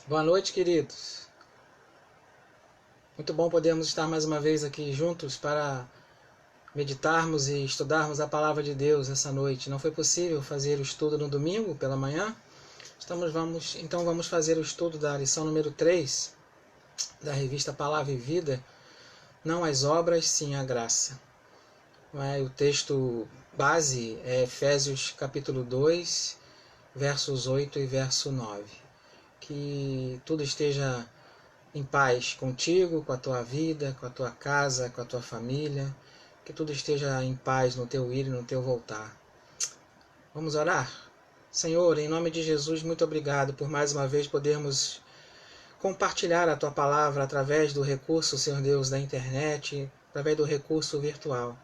Boa noite, queridos. Muito bom podermos estar mais uma vez aqui juntos para meditarmos e estudarmos a Palavra de Deus essa noite. Não foi possível fazer o estudo no domingo pela manhã, então vamos fazer o estudo da lição número 3 da revista Palavra e Vida, Não as Obras, Sim a Graça. O texto base é Efésios capítulo 2, versos 8 e verso 9. Que tudo esteja em paz contigo, com a tua vida, com a tua casa, com a tua família. Que tudo esteja em paz no teu ir e no teu voltar. Vamos orar? Senhor, em nome de Jesus, muito obrigado por mais uma vez podermos compartilhar a tua palavra através do recurso, Senhor Deus, da internet, através do recurso virtual.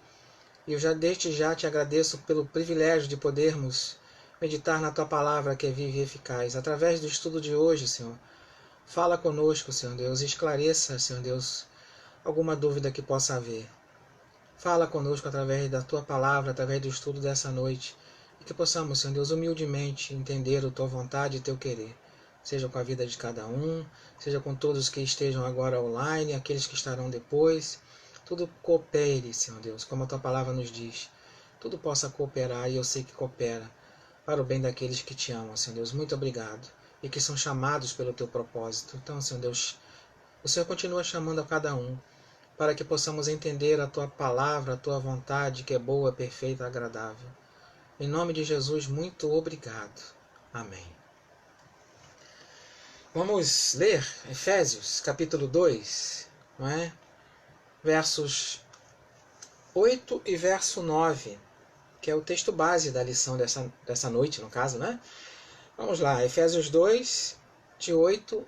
E eu desde já te agradeço pelo privilégio de podermos meditar na tua palavra que é viva e eficaz. Através do estudo de hoje, Senhor, fala conosco, Senhor Deus, e esclareça, Senhor Deus, alguma dúvida que possa haver. Fala conosco através da tua palavra, através do estudo dessa noite, e que possamos, Senhor Deus, humildemente entender a tua vontade e teu querer. Seja com a vida de cada um, seja com todos que estejam agora online, aqueles que estarão depois. Tudo coopere, Senhor Deus, como a tua palavra nos diz. Tudo possa cooperar, e eu sei que coopera, para o bem daqueles que te amam, Senhor Deus. Muito obrigado. E que são chamados pelo teu propósito. Então, Senhor Deus, o Senhor continua chamando a cada um, para que possamos entender a tua palavra, a tua vontade, que é boa, perfeita e agradável. Em nome de Jesus, muito obrigado. Amém. Vamos ler Efésios, capítulo 2, não é? Versos 8 e verso 9, que é o texto base da lição dessa noite, no caso, né? Vamos lá, Efésios 2, de 8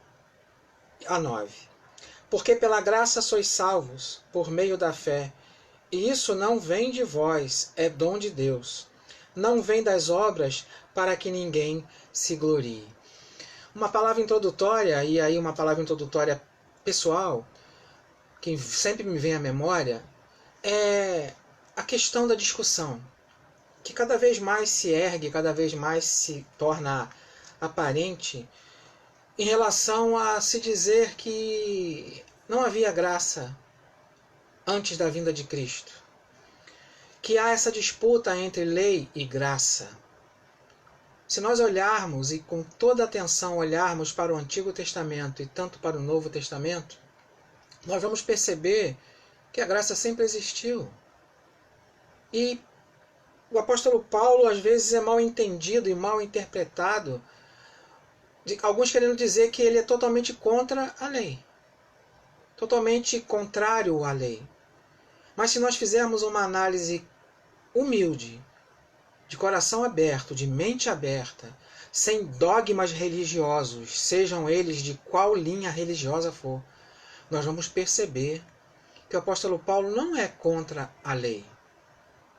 a 9. Porque pela graça sois salvos, por meio da fé, e isso não vem de vós, é dom de Deus. Não vem das obras, para que ninguém se glorie. Uma palavra introdutória, e aí uma palavra introdutória pessoal, que sempre me vem à memória, é a questão da discussão, que cada vez mais se ergue, cada vez mais se torna aparente, em relação a se dizer que não havia graça antes da vinda de Cristo. Que há essa disputa entre lei e graça. Se nós olharmos e com toda atenção olharmos para o Antigo Testamento e tanto para o Novo Testamento, nós vamos perceber que a graça sempre existiu. E o apóstolo Paulo às vezes é mal entendido e mal interpretado, alguns querendo dizer que ele é totalmente contra a lei, totalmente contrário à lei. Mas se nós fizermos uma análise humilde, de coração aberto, de mente aberta, sem dogmas religiosos, sejam eles de qual linha religiosa for, nós vamos perceber que o apóstolo Paulo não é contra a lei.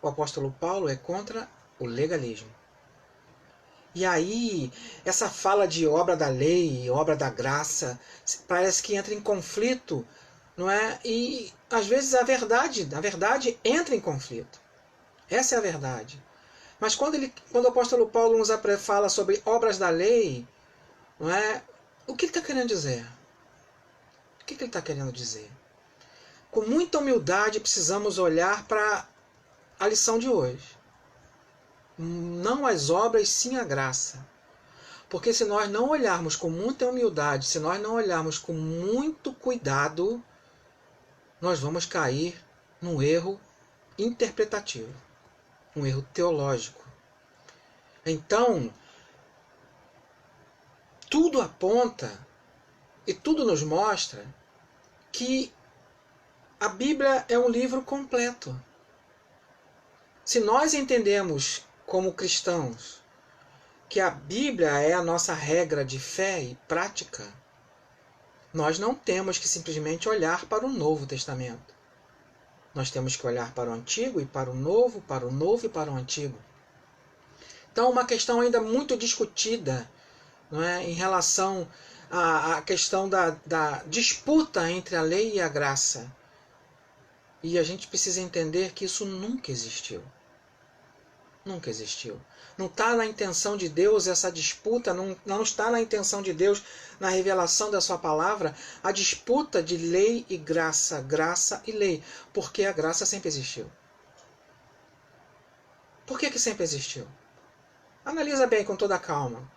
O apóstolo Paulo é contra o legalismo. E aí, essa fala de obra da lei, obra da graça, parece que entra em conflito, não é? E às vezes a verdade entra em conflito. Essa é a verdade. Mas quando o apóstolo Paulo nos fala sobre obras da lei, não é? O que ele está querendo dizer? O que ele está querendo dizer? Com muita humildade precisamos olhar para a lição de hoje. Não as obras, sim a graça. Porque se nós não olharmos com muita humildade, se nós não olharmos com muito cuidado, nós vamos cair num erro interpretativo, um erro teológico. Então, tudo aponta e tudo nos mostra que a Bíblia é um livro completo. Se nós entendemos como cristãos que a Bíblia é a nossa regra de fé e prática, nós não temos que simplesmente olhar para o Novo Testamento. Nós temos que olhar para o Antigo e para o Novo e para o Antigo. Então, uma questão ainda muito discutida, não é, em relação à questão da disputa entre a lei e a graça. E a gente precisa entender que isso nunca existiu. Nunca existiu. Não está na intenção de Deus essa disputa, não está na intenção de Deus, na revelação da sua palavra, a disputa de lei e graça, graça e lei. Porque a graça sempre existiu. Por que sempre existiu? Analisa bem com toda a calma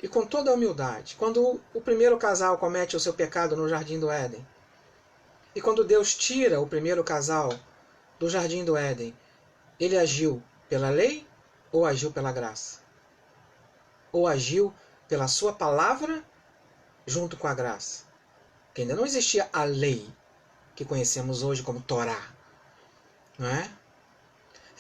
e com toda a humildade. Quando o primeiro casal comete o seu pecado no Jardim do Éden, e quando Deus tira o primeiro casal do Jardim do Éden, ele agiu pela lei ou agiu pela graça? Ou agiu pela sua palavra junto com a graça? Porque ainda não existia a lei que conhecemos hoje como Torá, não é?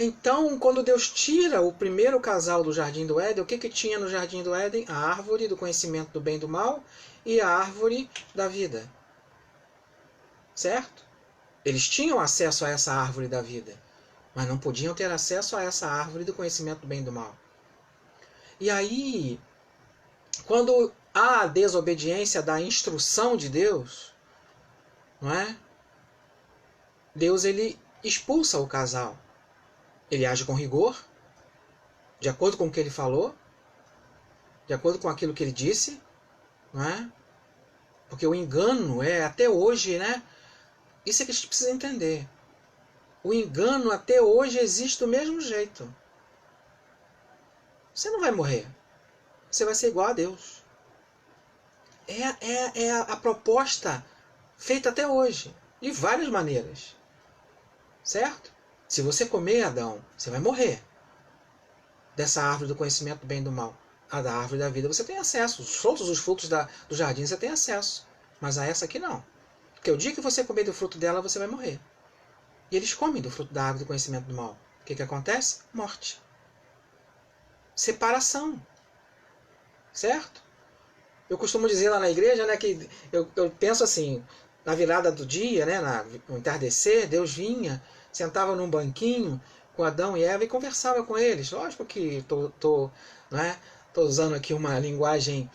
Então, quando Deus tira o primeiro casal do Jardim do Éden, o que tinha no Jardim do Éden? A árvore do conhecimento do bem e do mal e a árvore da vida. Certo? Eles tinham acesso a essa árvore da vida, mas não podiam ter acesso a essa árvore do conhecimento do bem e do mal. E aí, quando há a desobediência da instrução de Deus, não é? Deus ele expulsa o casal. Ele age com rigor, de acordo com o que ele falou, de acordo com aquilo que ele disse, não é? Porque o engano é até hoje, né? Isso é que a gente precisa entender. O engano até hoje existe do mesmo jeito. Você não vai morrer. Você vai ser igual a Deus. É a proposta feita até hoje, de várias maneiras. Certo? Se você comer, Adão, você vai morrer. Dessa árvore do conhecimento do bem e do mal. A da árvore da vida você tem acesso. Todos os frutos do jardim você tem acesso. Mas a essa aqui não. Porque o dia que você comer do fruto dela, você vai morrer. E eles comem do fruto da árvore do conhecimento do mal. O que acontece? Morte. Separação. Certo? Eu costumo dizer lá na igreja, né, que eu penso assim, na virada do dia, né, no entardecer, Deus vinha, sentava num banquinho com Adão e Eva e conversava com eles. Lógico que tô usando aqui uma linguagem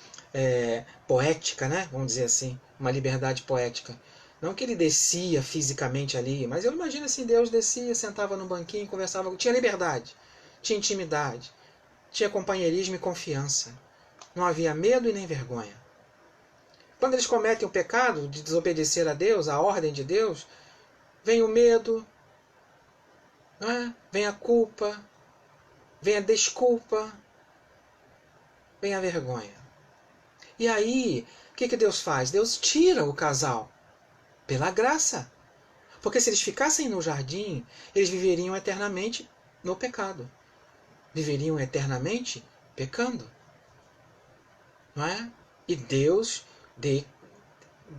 poética, né, vamos dizer assim, uma liberdade poética. Não que ele descia fisicamente ali, mas eu imagino assim, Deus descia, sentava num banquinho, conversava, tinha liberdade, tinha intimidade, tinha companheirismo e confiança. Não havia medo e nem vergonha. Quando eles cometem o pecado de desobedecer a Deus, a ordem de Deus, vem o medo, né? Vem a culpa, vem a desculpa, vem a vergonha. E aí, o que Deus faz? Deus tira o casal pela graça. Porque se eles ficassem no jardim, eles viveriam eternamente no pecado. Viveriam eternamente pecando. Não é? E Deus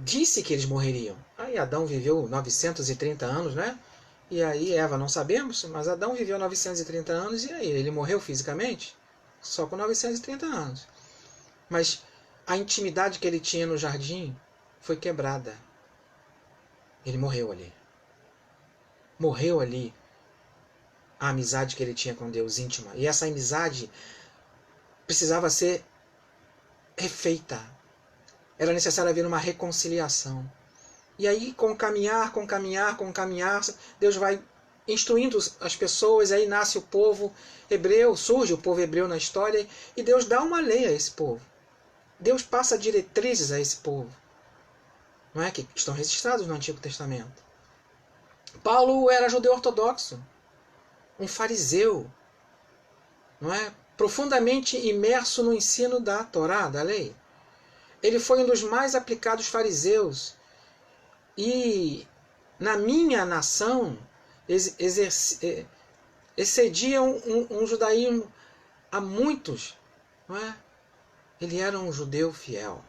disse que eles morreriam. Aí Adão viveu 930 anos, né? E aí Eva não sabemos, mas Adão viveu 930 anos e aí ele morreu fisicamente? Só com 930 anos. Mas a intimidade que ele tinha no jardim foi quebrada. Ele morreu ali. Morreu ali a amizade que ele tinha com Deus íntima. E essa amizade precisava ser refeita. Era necessário haver uma reconciliação. E aí, com o caminhar, Deus vai instruindo as pessoas, aí nasce o povo hebreu, surge o povo hebreu na história, e Deus dá uma lei a esse povo. Deus passa diretrizes a esse povo, não é? Que estão registrados no Antigo Testamento. Paulo era judeu ortodoxo, um fariseu, não é? Profundamente imerso no ensino da Torá, da lei. Ele foi um dos mais aplicados fariseus. E na minha nação excedia um judaísmo a muitos. Não é? Ele era um judeu fiel.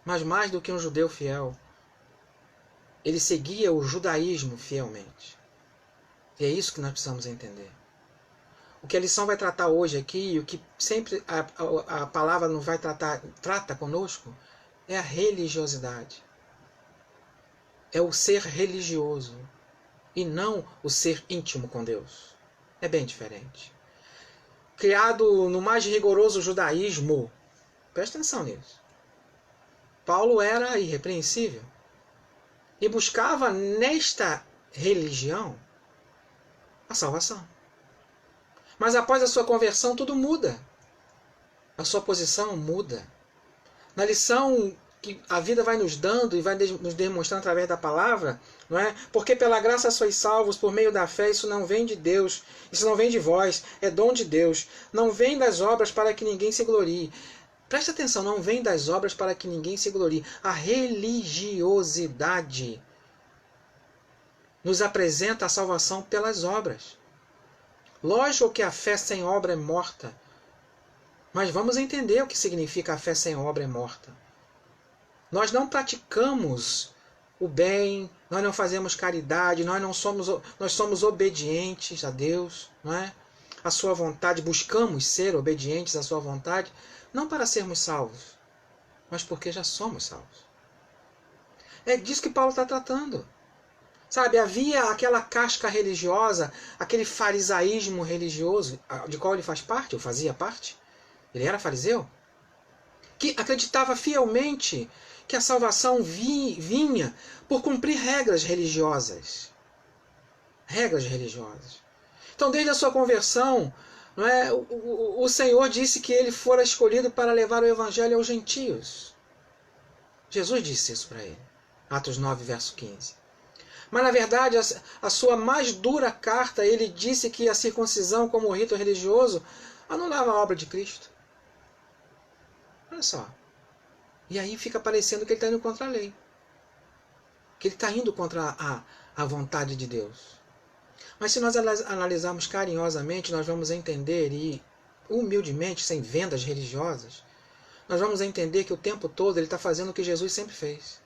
Mas mais do que um judeu fiel, ele seguia o judaísmo fielmente. E é isso que nós precisamos entender. O que a lição vai tratar hoje aqui, e o que sempre a palavra não vai trata conosco, é a religiosidade. É o ser religioso e não o ser íntimo com Deus. É bem diferente. Criado no mais rigoroso judaísmo, presta atenção nisso. Paulo era irrepreensível e buscava nesta religião a salvação. Mas após a sua conversão, tudo muda. A sua posição muda. Na lição que a vida vai nos dando e vai nos demonstrando através da palavra, não é? Porque pela graça sois salvos por meio da fé, isso não vem de Deus, isso não vem de vós, é dom de Deus. Não vem das obras para que ninguém se glorie. Preste atenção, não vem das obras para que ninguém se glorie. A religiosidade nos apresenta a salvação pelas obras. Lógico que a fé sem obra é morta. Mas vamos entender o que significa a fé sem obra é morta. Nós não praticamos o bem, nós não fazemos caridade, nós somos obedientes a Deus, não é? A sua vontade, buscamos ser obedientes à sua vontade, não para sermos salvos, mas porque já somos salvos. É disso que Paulo está tratando. Sabe, havia aquela casca religiosa, aquele farisaísmo religioso, de qual ele faz parte, ou fazia parte. Ele era fariseu, que acreditava fielmente que a salvação vinha por cumprir regras religiosas. Regras religiosas. Então, desde a sua conversão, não é, o Senhor disse que ele fora escolhido para levar o evangelho aos gentios. Jesus disse isso para ele. Atos 9, verso 15. Mas, na verdade, a sua mais dura carta, ele disse que a circuncisão como rito religioso anulava a obra de Cristo. Olha só. E aí fica parecendo que ele está indo contra a lei. Que ele está indo contra a vontade de Deus. Mas se nós analisarmos carinhosamente, nós vamos entender, e humildemente, sem vendas religiosas, nós vamos entender que o tempo todo ele está fazendo o que Jesus sempre fez.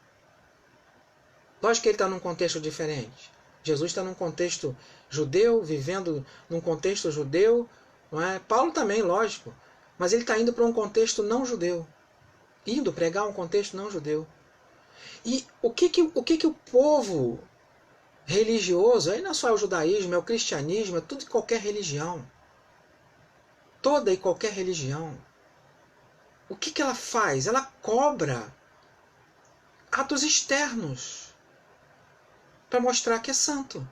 Lógico que ele está num contexto diferente. Jesus está num contexto judeu, vivendo num contexto judeu. Não é? Paulo também, lógico. Mas ele está indo para um contexto não judeu. Indo pregar um contexto não judeu. E o que o povo religioso, aí não é só o judaísmo, é o cristianismo, é tudo e qualquer religião. Toda e qualquer religião. O que ela faz? Ela cobra atos externos para mostrar que é santo,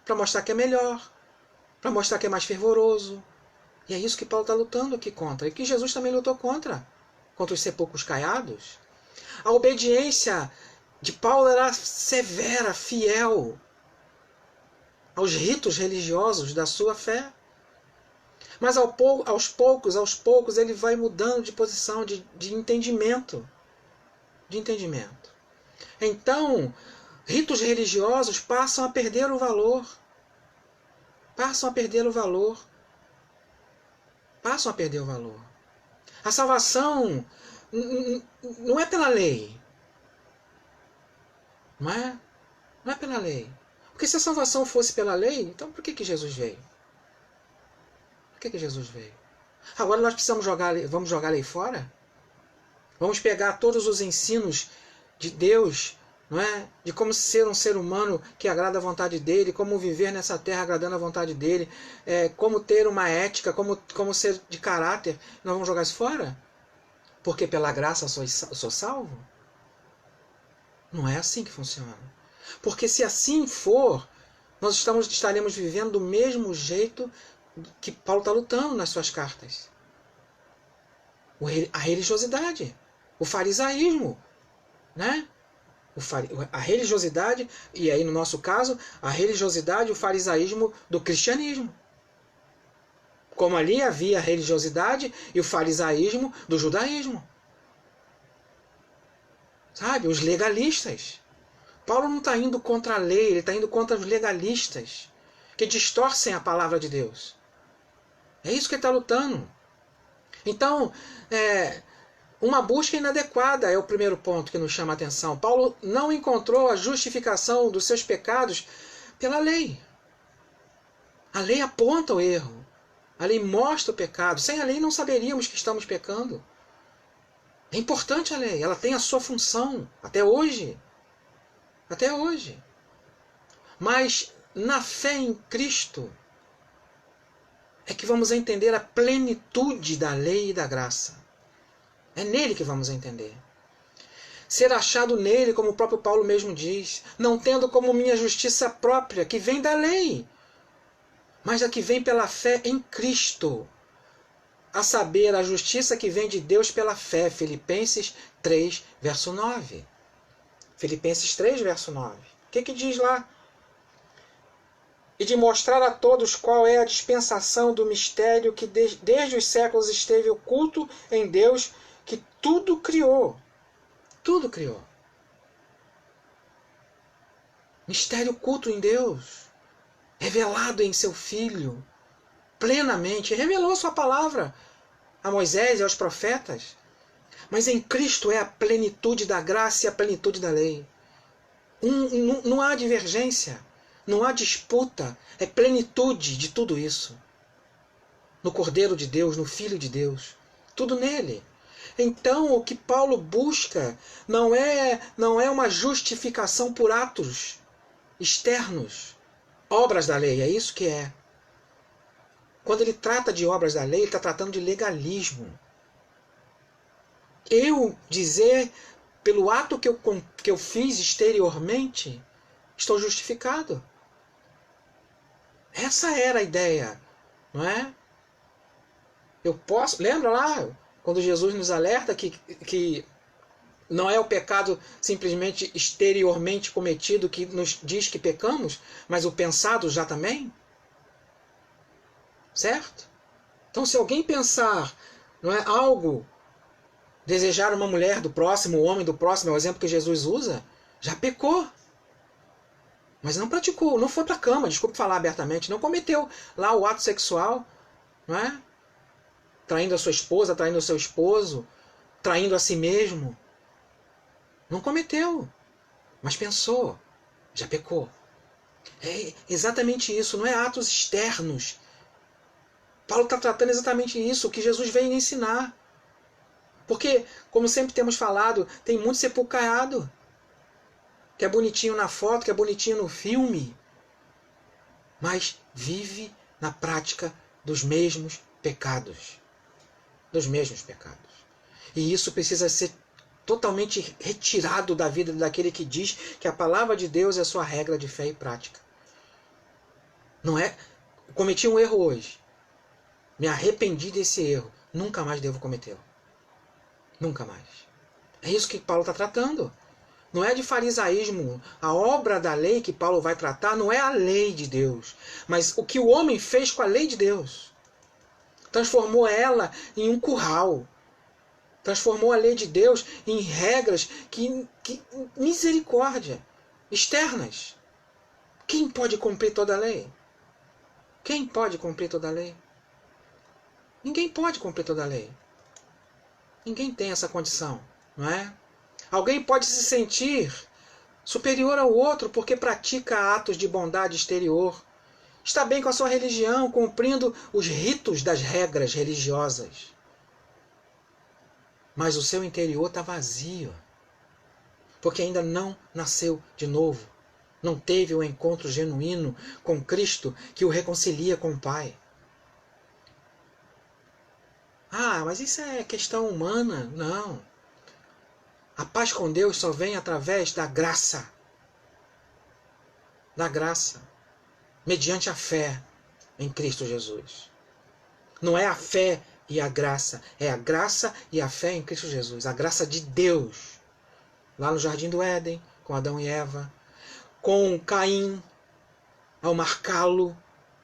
para mostrar que é melhor, para mostrar que é mais fervoroso. E é isso que Paulo está lutando aqui contra. E que Jesus também lutou contra os sepulcros caiados. A obediência de Paulo era severa, fiel aos ritos religiosos da sua fé. Mas aos poucos, ele vai mudando de posição, de entendimento. De entendimento. Então, ritos religiosos passam a perder o valor. Passam a perder o valor. Passam a perder o valor. A salvação não é pela lei. Não é? Não é pela lei. Porque se a salvação fosse pela lei, então por que Jesus veio? Por que Jesus veio? Agora nós vamos jogar a lei fora? Vamos pegar todos os ensinos de Deus, não é? De como ser um ser humano que agrada a vontade dele, como viver nessa terra agradando a vontade dele, como ter uma ética, como ser de caráter. Nós vamos jogar isso fora? Porque pela graça sou salvo? Não é assim que funciona. Porque se assim for, nós estaremos vivendo do mesmo jeito que Paulo está lutando nas suas cartas. A religiosidade, o farisaísmo, né? A religiosidade, e aí no nosso caso, a religiosidade e o farisaísmo do cristianismo. Como ali havia a religiosidade e o farisaísmo do judaísmo. Sabe, os legalistas. Paulo não está indo contra a lei, ele está indo contra os legalistas, que distorcem a palavra de Deus. É isso que ele está lutando. Então, uma busca inadequada é o primeiro ponto que nos chama a atenção. Paulo não encontrou a justificação dos seus pecados pela lei. A lei aponta o erro. A lei mostra o pecado. Sem a lei não saberíamos que estamos pecando. É importante a lei, ela tem a sua função, até hoje. Até hoje. Mas na fé em Cristo é que vamos entender a plenitude da lei e da graça. É nele que vamos entender. Ser achado nele, como o próprio Paulo mesmo diz, não tendo como minha justiça própria, que vem da lei, mas a que vem pela fé em Cristo, a saber, a justiça que vem de Deus pela fé. Filipenses 3, verso 9. Filipenses 3, verso 9. O que diz lá? E de mostrar a todos qual é a dispensação do mistério que desde os séculos esteve oculto em Deus, que tudo criou. Tudo criou. Mistério oculto em Deus, revelado em seu Filho, plenamente. Revelou sua palavra a Moisés e aos profetas. Mas em Cristo é a plenitude da graça e a plenitude da lei. Não há divergência, não há disputa, é plenitude de tudo isso. No Cordeiro de Deus, no Filho de Deus, tudo nele. Então o que Paulo busca não é uma justificação por atos externos, obras da lei, é isso que é. Quando ele trata de obras da lei, ele está tratando de legalismo. Eu dizer, pelo ato que eu fiz exteriormente, estou justificado. Essa era a ideia, não é? Eu posso, lembra lá, quando Jesus nos alerta que não é o pecado simplesmente exteriormente cometido que nos diz que pecamos, mas o pensado já também? Certo? Então, se alguém pensar, não é, algo, desejar uma mulher do próximo, o homem do próximo, é o exemplo que Jesus usa, já pecou. Mas não praticou, não foi para a cama, desculpe falar abertamente, não cometeu lá o ato sexual, não é? Traindo a sua esposa, traindo o seu esposo, traindo a si mesmo. Não cometeu, mas pensou, já pecou. É exatamente isso, não é atos externos. Paulo está tratando exatamente isso, o que Jesus veio ensinar. Porque, como sempre temos falado, tem muito sepulcrado, que é bonitinho na foto, que é bonitinho no filme, mas vive na prática dos mesmos pecados. Dos mesmos pecados. E isso precisa ser totalmente retirado da vida daquele que diz que a palavra de Deus é sua regra de fé e prática. Não é, cometi um erro hoje, me arrependi desse erro, nunca mais devo cometê-lo. Nunca mais. É isso que Paulo está tratando. Não é de farisaísmo. A obra da lei que Paulo vai tratar não é a lei de Deus, mas o que o homem fez com a lei de Deus. Transformou ela em um curral. Transformou a lei de Deus em regras que misericórdia, externas. Quem pode cumprir toda a lei? Quem pode cumprir toda a lei? Ninguém pode cumprir toda a lei. Ninguém tem essa condição, não é? Alguém pode se sentir superior ao outro porque pratica atos de bondade exterior. Está bem com a sua religião, cumprindo os ritos das regras religiosas. Mas o seu interior está vazio, porque ainda não nasceu de novo. Não teve o encontro genuíno com Cristo que o reconcilia com o Pai. Ah, mas isso é questão humana. Não. A paz com Deus só vem através da graça. Da graça. Mediante a fé em Cristo Jesus. Não é a fé e a graça. É a graça e a fé em Cristo Jesus. A graça de Deus. Lá no Jardim do Éden, com Adão e Eva. Com Caim, ao marcá-lo,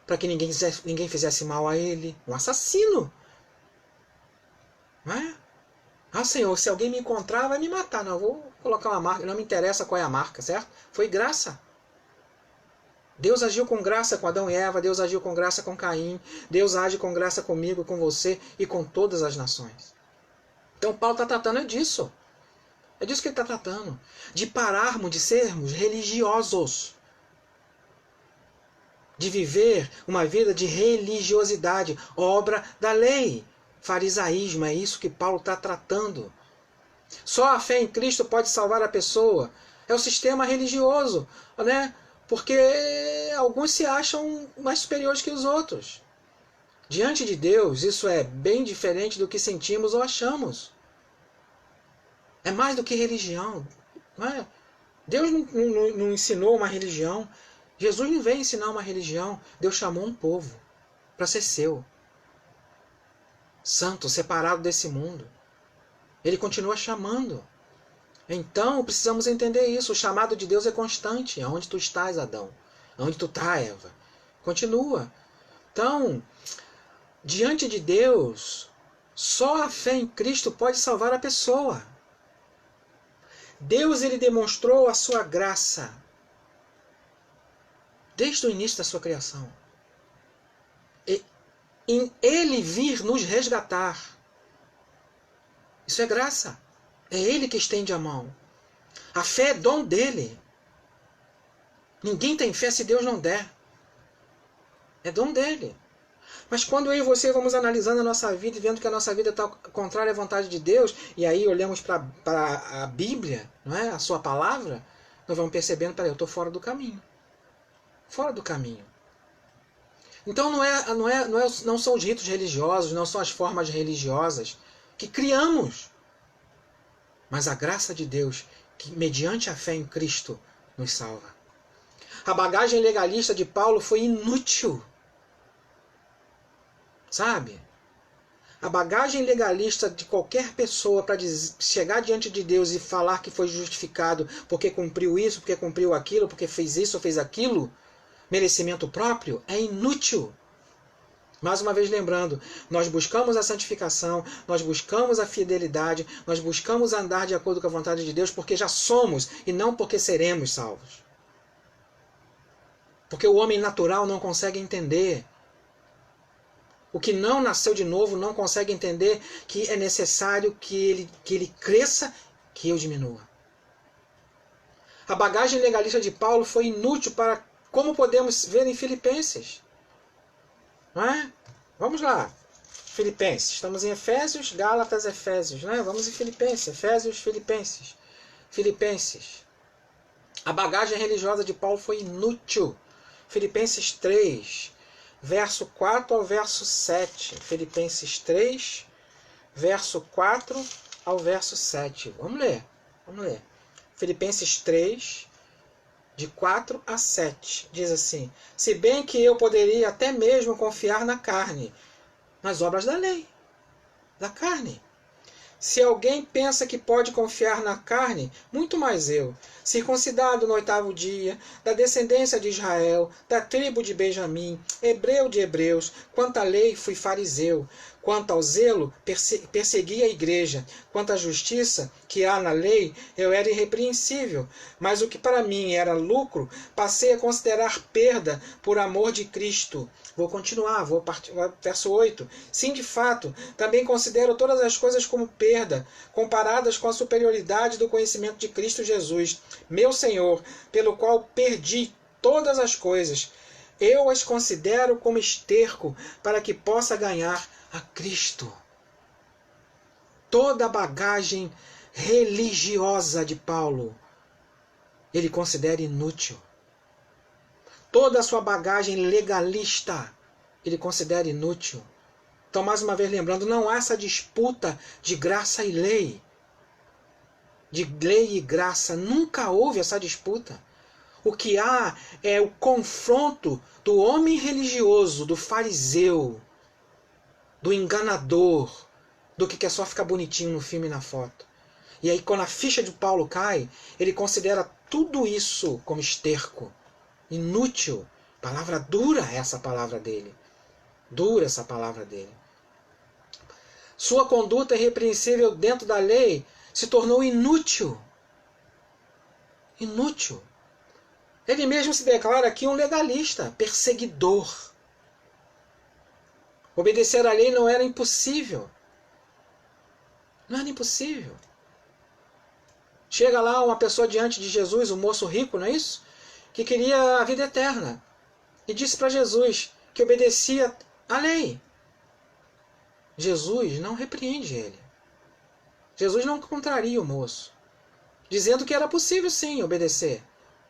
para que ninguém fizesse mal a ele. Um assassino. Não é? Ah, Senhor, se alguém me encontrar, vai me matar. Não, eu vou colocar uma marca. Não me interessa qual é a marca, certo? Foi graça. Deus agiu com graça com Adão e Eva. Deus agiu com graça com Caim. Deus age com graça comigo, com você e com todas as nações. Então Paulo está tratando disso. É disso que ele está tratando. De pararmos de sermos religiosos. De viver uma vida de religiosidade. Obra da lei. Farisaísmo, é isso que Paulo está tratando. Só a fé em Cristo pode salvar a pessoa. É o sistema religioso, né? Porque alguns se acham mais superiores que os outros. Diante de Deus, isso é bem diferente do que sentimos ou achamos. É mais do que religião. Não é? Deus não ensinou uma religião. Jesus não veio ensinar uma religião. Deus chamou um povo para ser seu. Santo, separado desse mundo. Ele continua chamando. Então, precisamos entender isso. O chamado de Deus é constante. Aonde tu estás, Adão? Aonde tu está, Eva? Continua. Então, diante de Deus, só a fé em Cristo pode salvar a pessoa. Deus, ele demonstrou a sua graça desde o início da sua criação. Em ele vir nos resgatar. Isso é graça. É ele que estende a mão. A fé é dom dele. Ninguém tem fé se Deus não der. É dom dele. Mas quando eu e você vamos analisando a nossa vida e vendo que a nossa vida está contrária à vontade de Deus, e aí olhamos para a Bíblia, não é? A sua palavra, nós vamos percebendo, peraí, eu estou fora do caminho. Fora do caminho. Então não são os ritos religiosos, não são as formas religiosas que criamos, mas a graça de Deus, que mediante a fé em Cristo nos salva. A bagagem legalista de Paulo foi inútil. Sabe? A bagagem legalista de qualquer pessoa para chegar diante de Deus e falar que foi justificado porque cumpriu isso, porque cumpriu aquilo, porque fez isso ou fez aquilo, merecimento próprio, é inútil. Mais uma vez lembrando, nós buscamos a santificação, nós buscamos a fidelidade, nós buscamos andar de acordo com a vontade de Deus porque já somos e não porque seremos salvos. Porque o homem natural não consegue entender. O que não nasceu de novo não consegue entender que é necessário que ele cresça, que eu diminua. A bagagem legalista de Paulo foi inútil para, como podemos ver em Filipenses. Não é? Vamos lá. Filipenses. Estamos em Efésios, Gálatas, Efésios. Não é? Vamos em Filipenses. Efésios, Filipenses. Filipenses. A bagagem religiosa de Paulo foi inútil. Filipenses 3. Verso 4 ao verso 7. Filipenses 3, verso 4 ao verso 7. Vamos ler. Vamos ler. Filipenses 3, de 4 a 7. Diz assim: se bem que eu poderia até mesmo confiar na carne, nas obras da lei, da carne. Se alguém pensa que pode confiar na carne, muito mais eu, circuncidado no 8º dia, da descendência de Israel, da tribo de Benjamim, hebreu de hebreus, quanto à lei fui fariseu, quanto ao zelo persegui a igreja, quanto à justiça que há na lei, eu era irrepreensível, mas o que para mim era lucro, passei a considerar perda por amor de Cristo. Vou continuar, vou partir, verso 8. Sim, de fato, também considero todas as coisas como perda, comparadas com a superioridade do conhecimento de Cristo Jesus, meu Senhor, pelo qual perdi todas as coisas. Eu as considero como esterco, para que possa ganhar a Cristo. Toda a bagagem religiosa de Paulo, ele considera inútil. Toda a sua bagagem legalista, ele considera inútil. Então, mais uma vez lembrando, não há essa disputa de graça e lei. De lei e graça. Nunca houve essa disputa. O que há é o confronto do homem religioso, do fariseu, do enganador, do que quer só ficar bonitinho no filme e na foto. E aí, quando a ficha de Paulo cai, ele considera tudo isso como esterco. Inútil. Palavra dura essa palavra dele. Dura essa palavra dele. Sua conduta irrepreensível dentro da lei se tornou inútil. Inútil. Ele mesmo se declara aqui um legalista, perseguidor. Obedecer à lei não era impossível. Não era impossível. Chega lá uma pessoa diante de Jesus, um moço rico, não é isso? Que queria a vida eterna. E disse para Jesus que obedecia à lei. Jesus não repreende ele. Jesus não contraria o moço. Dizendo que era possível sim obedecer.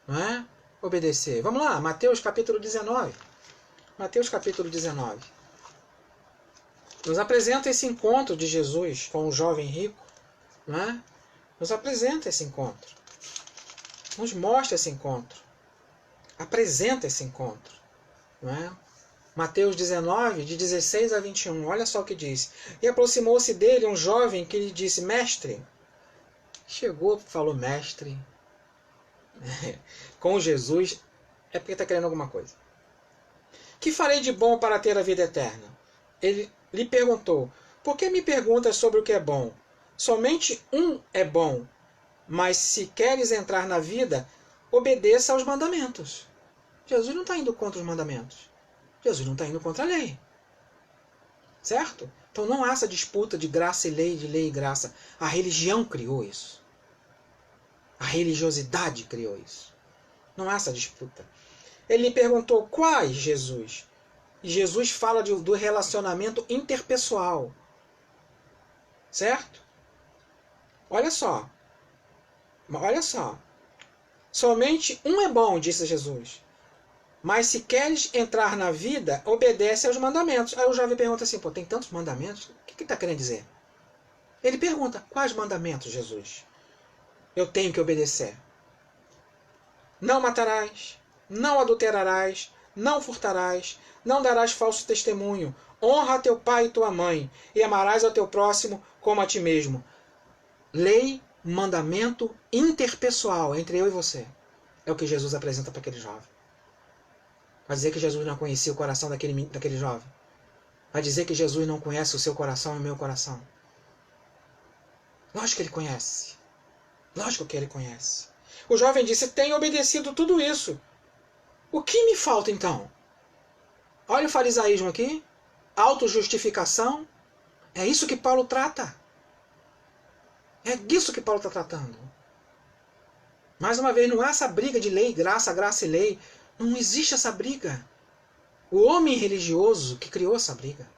Não é? Obedecer. Vamos lá, Mateus capítulo 19. Mateus capítulo 19. Nos apresenta esse encontro de Jesus com o jovem rico. Não é? Nos apresenta esse encontro. Nos mostra esse encontro. apresenta esse encontro. Não é? Mateus 19, de 16 a 21, olha só o que diz. E aproximou-se dele um jovem que lhe disse, mestre, chegou, falou mestre, com Jesus, é porque está querendo alguma coisa. Que farei de bom para ter a vida eterna? Ele lhe perguntou, por que me perguntas sobre o que é bom? Somente um é bom, mas se queres entrar na vida, obedeça aos mandamentos. Jesus não está indo contra os mandamentos. Jesus não está indo contra a lei. Certo? Então não há essa disputa de graça e lei, de lei e graça. A religião criou isso. A religiosidade criou isso. Não há essa disputa. Ele lhe perguntou, quais, Jesus? E Jesus fala do relacionamento interpessoal. Certo? Olha só. Olha só. Somente um é bom, disse Jesus. Mas se queres entrar na vida, obedece aos mandamentos. Aí o jovem pergunta assim, pô, tem tantos mandamentos? O que ele está querendo dizer? Ele pergunta, quais mandamentos, Jesus? Eu tenho que obedecer. Não matarás, não adulterarás, não furtarás, não darás falso testemunho, honra a teu pai e tua mãe, e amarás ao teu próximo como a ti mesmo. Lei, mandamento interpessoal entre eu e você. É o que Jesus apresenta para aquele jovem. Vai dizer que Jesus não conhecia o coração daquele jovem. Vai dizer que Jesus não conhece o seu coração e o meu coração. Lógico que ele conhece. Lógico que ele conhece. O jovem disse, tenho obedecido tudo isso. O que me falta então? Olha o farisaísmo aqui. Autojustificação. É isso que Paulo trata. É disso que Paulo está tratando. Mais uma vez, não há essa briga de lei, graça e lei. Não existe essa briga. O homem religioso que criou essa briga.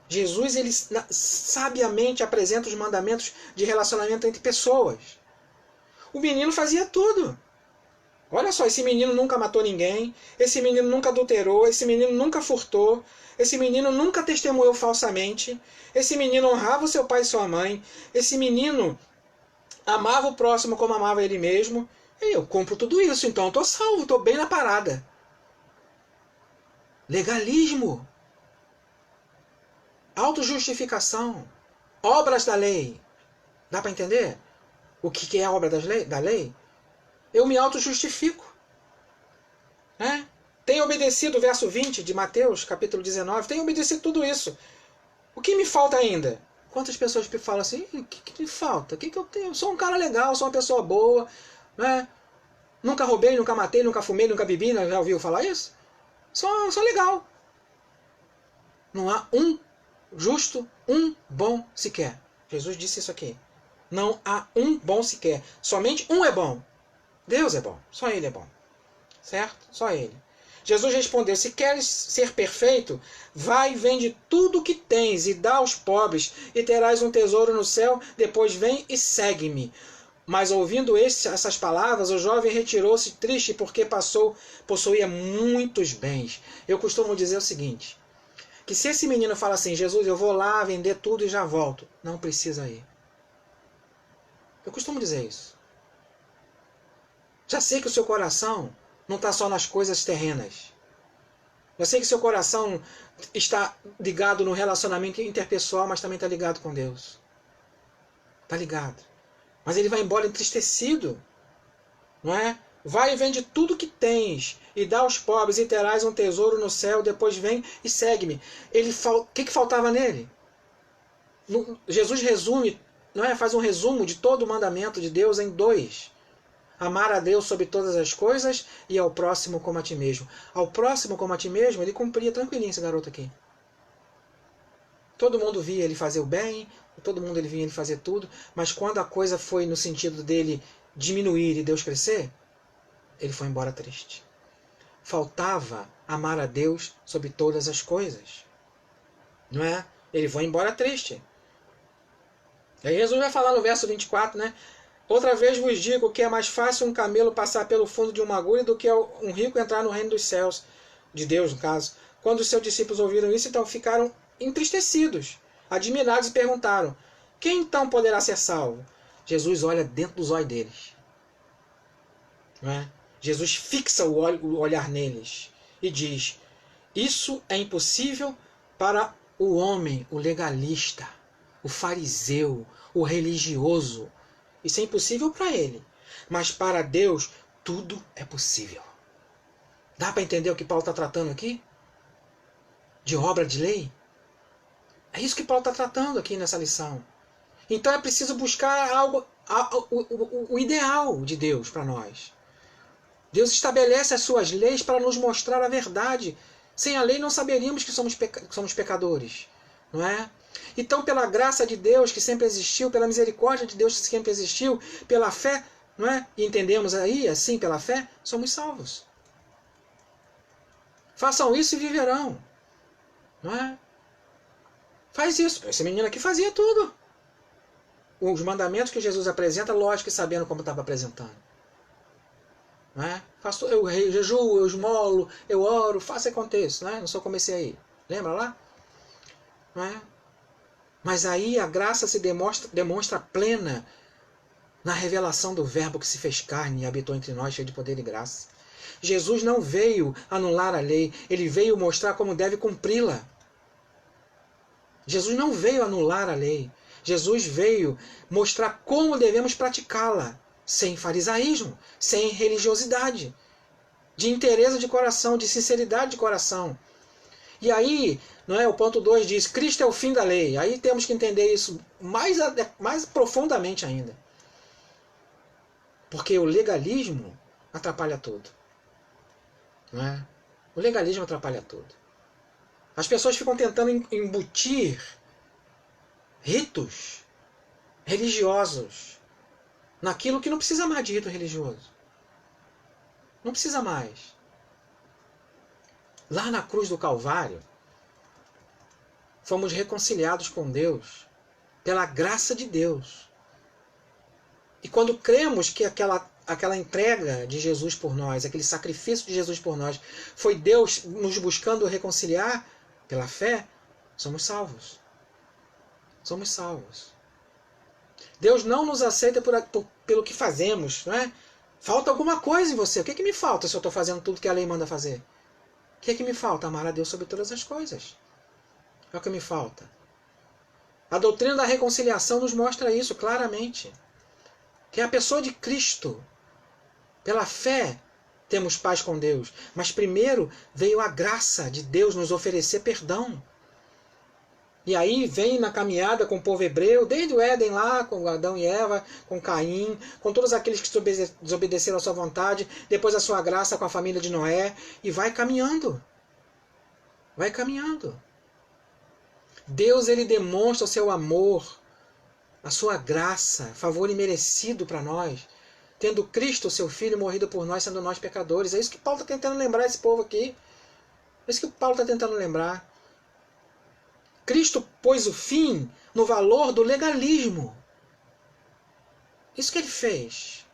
Jesus, ele sabiamente apresenta os mandamentos de relacionamento entre pessoas. O menino fazia tudo. Olha só, esse menino nunca matou ninguém, esse menino nunca adulterou, esse menino nunca furtou, esse menino nunca testemunhou falsamente, esse menino honrava o seu pai e sua mãe, esse menino amava o próximo como amava ele mesmo. E eu compro tudo isso, então eu estou salvo, estou bem na parada. Legalismo. Autojustificação. Obras da lei. Dá para entender o que é a obra da lei? Eu me autojustifico. Né? Tenho obedecido o verso 20 de Mateus, capítulo 19. Tenho obedecido tudo isso. O que me falta ainda? Quantas pessoas falam assim, o que me falta? O que eu tenho? Eu sou um cara legal, sou uma pessoa boa, né? Nunca roubei, nunca matei, nunca fumei, nunca bebi, já ouviu falar isso? Sou legal. Não há um justo, um bom sequer. Jesus disse isso aqui. Não há um bom sequer. Somente um é bom. Deus é bom. Só Ele é bom. Certo? Só Ele. Jesus respondeu, se queres ser perfeito, vai e vende tudo o que tens e dá aos pobres, e terás um tesouro no céu, depois vem e segue-me. Mas ouvindo essas palavras, o jovem retirou-se triste porque possuía muitos bens. Eu costumo dizer o seguinte, que se esse menino fala assim, Jesus, eu vou lá vender tudo e já volto, não precisa ir. Eu costumo dizer isso. Já sei que o seu coração não está só nas coisas terrenas. Já sei que seu coração está ligado no relacionamento interpessoal, mas também está ligado com Deus. Está ligado. Mas ele vai embora entristecido. Não é? Vai e vende tudo que tens e dá aos pobres e terás um tesouro no céu, depois vem e segue-me. O que faltava nele? Jesus resume, não é? Faz um resumo de todo o mandamento de Deus em 2. Amar a Deus sobre todas as coisas e ao próximo como a ti mesmo. Ao próximo como a ti mesmo, ele cumpria tranquilinho esse garoto aqui. Todo mundo via ele fazer o bem, todo mundo via ele fazer tudo, mas quando a coisa foi no sentido dele diminuir e Deus crescer, ele foi embora triste. Faltava amar a Deus sobre todas as coisas. Não é? Ele foi embora triste. E aí Jesus vai falar no verso 24, né? Outra vez vos digo que é mais fácil um camelo passar pelo fundo de uma agulha do que um rico entrar no reino dos céus, de Deus no caso. Quando os seus discípulos ouviram isso, então ficaram entristecidos, admirados e perguntaram, quem então poderá ser salvo? Jesus olha dentro dos olhos deles. Não é? Jesus fixa o olhar neles e diz: isso é impossível para o homem, o legalista, o fariseu, o religioso. Isso é impossível para ele. Mas para Deus, tudo é possível. Dá para entender o que Paulo está tratando aqui? De obra de lei? É isso que Paulo está tratando aqui nessa lição. Então é preciso buscar algo, o ideal de Deus para nós. Deus estabelece as suas leis para nos mostrar a verdade. Sem a lei não saberíamos que somos pecadores, não é? Então, pela graça de Deus que sempre existiu, pela misericórdia de Deus que sempre existiu, pela fé, não é? E entendemos aí, assim, pela fé, somos salvos. Façam isso e viverão, não é? Faz isso. Esse menino aqui fazia tudo. Os mandamentos que Jesus apresenta, lógico que sabendo como estava apresentando. Não é? Eu jejuo, eu esmolo, eu oro, faça e aconteça. Não é? Não só comecei aí. Lembra lá? Não é? Mas aí a graça se demonstra plena na revelação do Verbo que se fez carne e habitou entre nós, cheio de poder e graça. Jesus não veio anular a lei, ele veio mostrar como deve cumpri-la. Jesus não veio anular a lei. Jesus veio mostrar como devemos praticá-la, sem farisaísmo, sem religiosidade, de inteireza de coração, de sinceridade de coração. E aí, não é, o ponto 2 diz, Cristo é o fim da lei. Aí temos que entender isso mais profundamente ainda. Porque o legalismo atrapalha tudo. Não é? O legalismo atrapalha tudo. As pessoas ficam tentando embutir ritos religiosos naquilo que não precisa mais de rito religioso. Não precisa mais. Lá na cruz do Calvário, fomos reconciliados com Deus pela graça de Deus. E quando cremos que aquela entrega de Jesus por nós, aquele sacrifício de Jesus por nós, foi Deus nos buscando reconciliar pela fé, somos salvos. Somos salvos. Deus não nos aceita pelo que fazemos, não é? Falta alguma coisa em você. O que é que me falta se eu estou fazendo tudo que a lei manda fazer? O que é que me falta? Amar a Deus sobre todas as coisas. É o que me falta. A doutrina da reconciliação nos mostra isso claramente. Que é a pessoa de Cristo. Pela fé temos paz com Deus. Mas primeiro veio a graça de Deus nos oferecer perdão. E aí vem na caminhada com o povo hebreu, desde o Éden lá, com Adão e Eva, com Caim, com todos aqueles que desobedeceram a sua vontade, depois a sua graça com a família de Noé, e vai caminhando. Vai caminhando. Deus, ele demonstra o seu amor, a sua graça, favor imerecido para nós, tendo Cristo, seu Filho, morrido por nós, sendo nós pecadores. É isso que Paulo está tentando lembrar esse povo aqui. É isso que Paulo está tentando lembrar. Cristo pôs o fim no valor do legalismo. Isso que ele fez.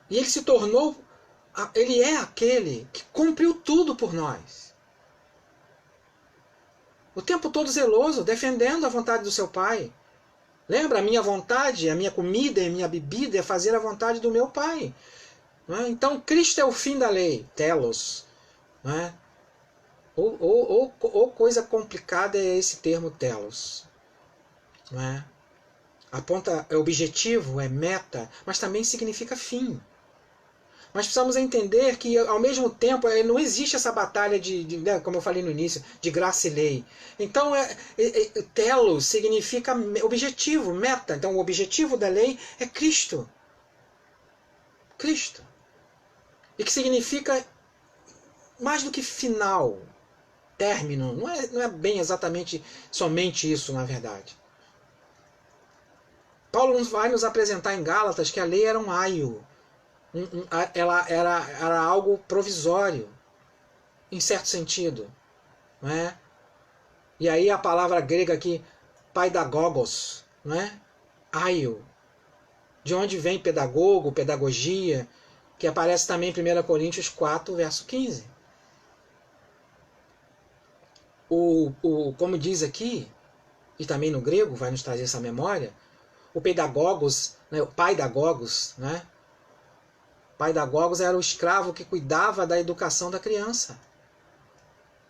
E ele se tornou, ele é aquele que cumpriu tudo por nós. O tempo todo zeloso, defendendo a vontade do seu Pai. Lembra, a minha vontade, a minha comida e a minha bebida é fazer a vontade do meu Pai. Não é? Então Cristo é o fim da lei, telos. Não é? Ou coisa complicada é esse termo telos. Não é? Aponta, é objetivo, é meta, mas também significa fim. Mas precisamos entender que, ao mesmo tempo, não existe essa batalha como eu falei no início, de graça e lei. Então, telos significa objetivo, meta. Então, o objetivo da lei é Cristo. Cristo. E que significa mais do que final, término. Não é bem exatamente somente isso, na verdade. Paulo vai nos apresentar em Gálatas que a lei era um aio. Ela era algo provisório, em certo sentido. Não é? E aí a palavra grega aqui, paidagogos, não é? Aio. De onde vem pedagogo, pedagogia, que aparece também em 1 Coríntios 4, verso 15. Como diz aqui, e também no grego vai nos trazer essa memória, o pedagogos, né, o paidagogos, né, Paidagogos era o escravo que cuidava da educação da criança.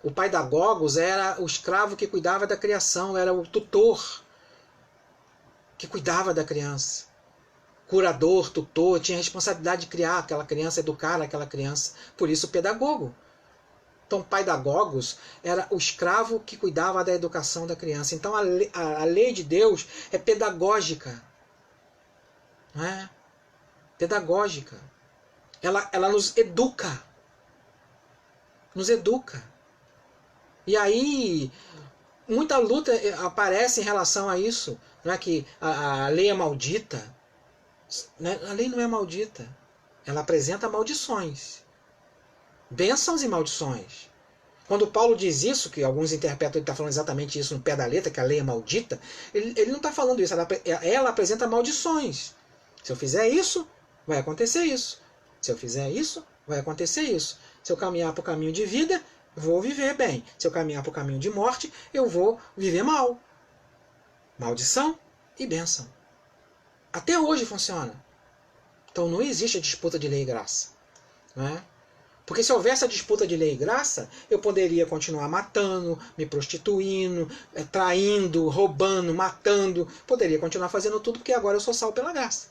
O paidagogos era o escravo que cuidava da criação, era o tutor que cuidava da criança. Curador, tutor, tinha a responsabilidade de criar aquela criança, educar aquela criança. Por isso, pedagogo. Então, paidagogos era o escravo que cuidava da educação da criança. Então, a lei de Deus é pedagógica. Não é? Pedagógica. Ela nos educa. Nos educa. E aí, muita luta aparece em relação a isso. Não é que a lei é maldita. A lei não é maldita. Ela apresenta maldições. Bênçãos e maldições. Quando Paulo diz isso, que alguns interpretam que ele está falando exatamente isso no pé da letra, que a lei é maldita, ele não está falando isso. Ela apresenta maldições. Se eu fizer isso, vai acontecer isso. Se eu fizer isso, vai acontecer isso. Se eu caminhar para o caminho de vida, vou viver bem. Se eu caminhar para o caminho de morte, eu vou viver mal. Maldição e bênção. Até hoje funciona. Então não existe a disputa de lei e graça. Não é? Porque se houvesse a disputa de lei e graça, eu poderia continuar matando, me prostituindo, traindo, roubando, matando. Poderia continuar fazendo tudo, porque agora eu sou salvo pela graça.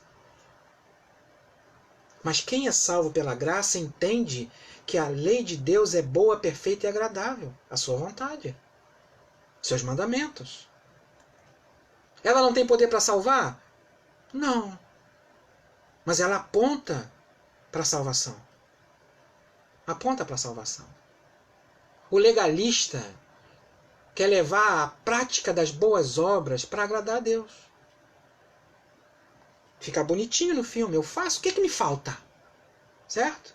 Mas quem é salvo pela graça entende que a lei de Deus é boa, perfeita e agradável. A sua vontade. Seus mandamentos. Ela não tem poder para salvar? Não. Mas ela aponta para a salvação. Aponta para a salvação. O legalista quer levar a prática das boas obras para agradar a Deus. Fica bonitinho no filme. Eu faço, o que me falta? Certo?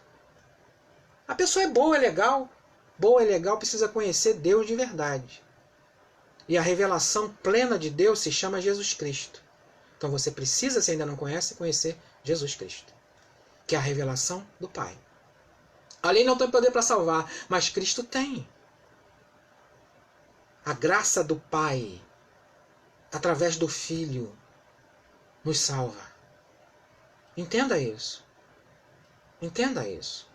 A pessoa é boa, é legal. Boa, é legal, precisa conhecer Deus de verdade. E a revelação plena de Deus se chama Jesus Cristo. Então você precisa, se ainda não conhece, conhecer Jesus Cristo. Que é a revelação do Pai. A lei não tem poder para salvar, mas Cristo tem. A graça do Pai, através do Filho, nos salva. Entenda isso. Entenda isso.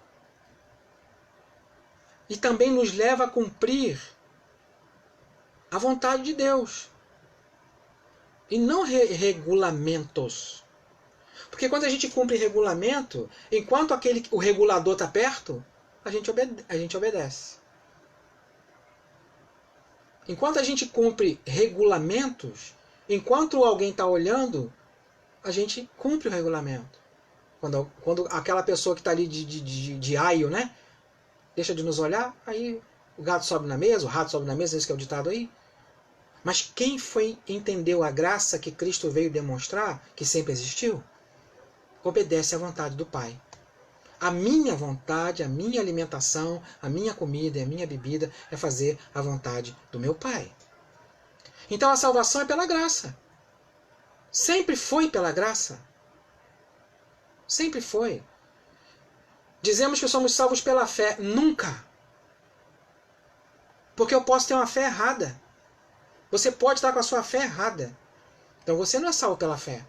E também nos leva a cumprir a vontade de Deus. E não regulamentos. Porque quando a gente cumpre regulamento, enquanto o regulador está perto, a gente obedece. Enquanto a gente cumpre regulamentos, enquanto alguém está olhando, a gente cumpre o regulamento. Quando aquela pessoa que está ali de aio, né, deixa de nos olhar, aí o gato sobe na mesa, o rato sobe na mesa, esse que é o ditado aí. Mas quem entendeu a graça que Cristo veio demonstrar, que sempre existiu, obedece à vontade do Pai. A minha vontade, a minha alimentação, a minha comida e a minha bebida é fazer a vontade do meu Pai. Então a salvação é pela graça. Sempre foi pela graça. Sempre foi. Dizemos que somos salvos pela fé. Nunca. Porque eu posso ter uma fé errada. Você pode estar com a sua fé errada. Então você não é salvo pela fé.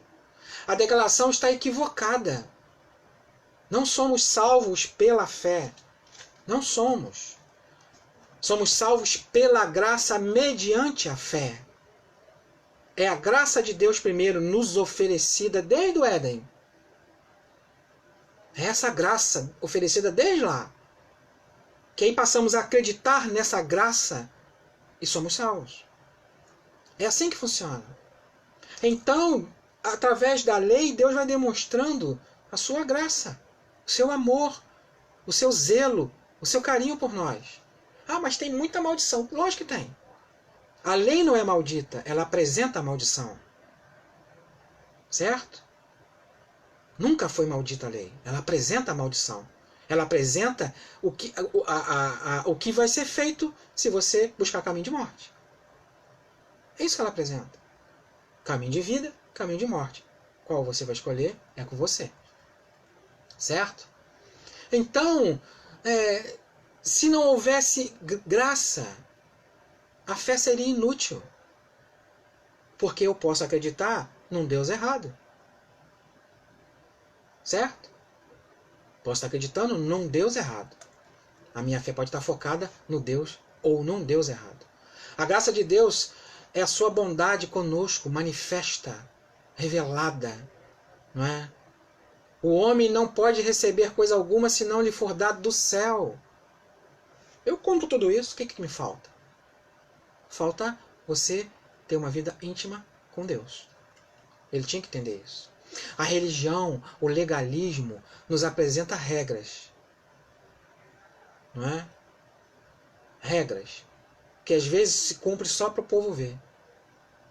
A declaração está equivocada. Não somos salvos pela fé. Não somos. Somos salvos pela graça mediante a fé. É a graça de Deus primeiro nos oferecida desde o Éden. É essa graça oferecida desde lá. Que aí passamos a acreditar nessa graça e somos salvos. É assim que funciona. Então, através da lei, Deus vai demonstrando a sua graça, o seu amor, o seu zelo, o seu carinho por nós. Ah, mas tem muita maldição. Lógico que tem. A lei não é maldita, ela apresenta a maldição. Certo? Nunca foi maldita a lei. Ela apresenta a maldição. Ela apresenta o que vai ser feito se você buscar caminho de morte. É isso que ela apresenta. Caminho de vida, caminho de morte. Qual você vai escolher é com você. Certo? Então, se não houvesse graça, a fé seria inútil. Porque eu posso acreditar num Deus errado. Certo? Posso estar acreditando num Deus errado. A minha fé pode estar focada no Deus ou num Deus errado. A graça de Deus é a sua bondade conosco, manifesta, revelada. Não é? O homem não pode receber coisa alguma se não lhe for dado do céu. Eu compro tudo isso, o que me falta? Falta você ter uma vida íntima com Deus. Ele tinha que entender isso. A religião, o legalismo, nos apresenta regras. Não é? Regras que às vezes se cumpre só para o povo ver.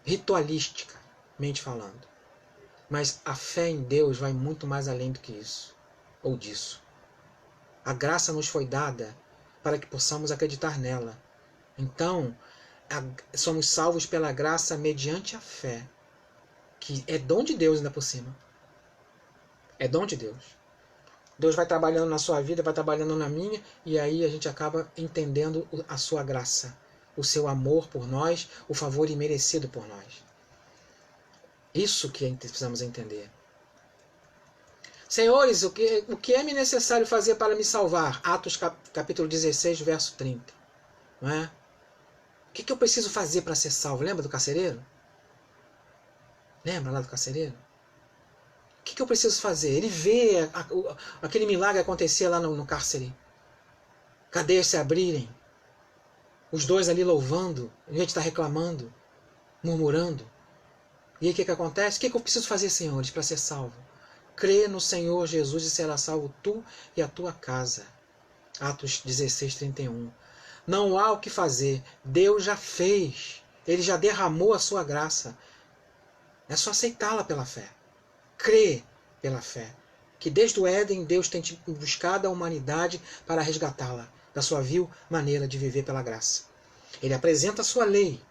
Ritualisticamente falando. Mas a fé em Deus vai muito mais além do que isso, ou disso. A graça nos foi dada para que possamos acreditar nela. Então, somos salvos pela graça mediante a fé, que é dom de Deus ainda por cima. É dom de Deus. Deus vai trabalhando na sua vida, vai trabalhando na minha, e aí a gente acaba entendendo a sua graça, o seu amor por nós, o favor imerecido por nós. Isso que precisamos entender. Senhores, o que é-me necessário fazer para me salvar? Atos capítulo 16, verso 30. Não é? O que eu preciso fazer para ser salvo? Lembra do carcereiro? Lembra lá do carcereiro? O que eu preciso fazer? Ele vê aquele milagre acontecer lá no cárcere. Cadeias se abrirem. Os dois ali louvando, a gente está reclamando, murmurando. E aí o que acontece? O que eu preciso fazer, senhores, para ser salvo? Crê no Senhor Jesus e será salvo tu e a tua casa. Atos 16, 31. Não há o que fazer. Deus já fez. Ele já derramou a sua graça. É só aceitá-la pela fé. Crê pela fé. Que desde o Éden Deus tem buscado a humanidade para resgatá-la da sua vil maneira de viver pela graça. Ele apresenta a sua lei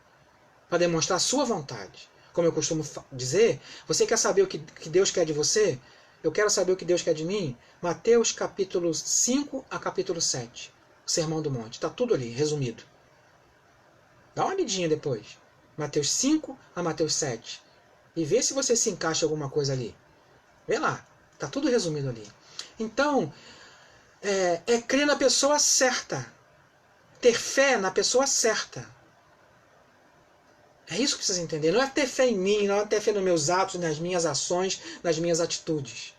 para demonstrar a sua vontade. Como eu costumo dizer, você quer saber o que Deus quer de você? Eu quero saber o que Deus quer de mim? Mateus capítulo 5 a capítulo 7. O Sermão do Monte. Está tudo ali, resumido. Dá uma lidinha depois. Mateus 5 a Mateus 7. E vê se você se encaixa alguma coisa ali. Vê lá. Está tudo resumido ali. Então, é crer na pessoa certa. Ter fé na pessoa certa. É isso que precisa entender. Não é ter fé em mim, não é ter fé nos meus atos, nas minhas ações, nas minhas atitudes.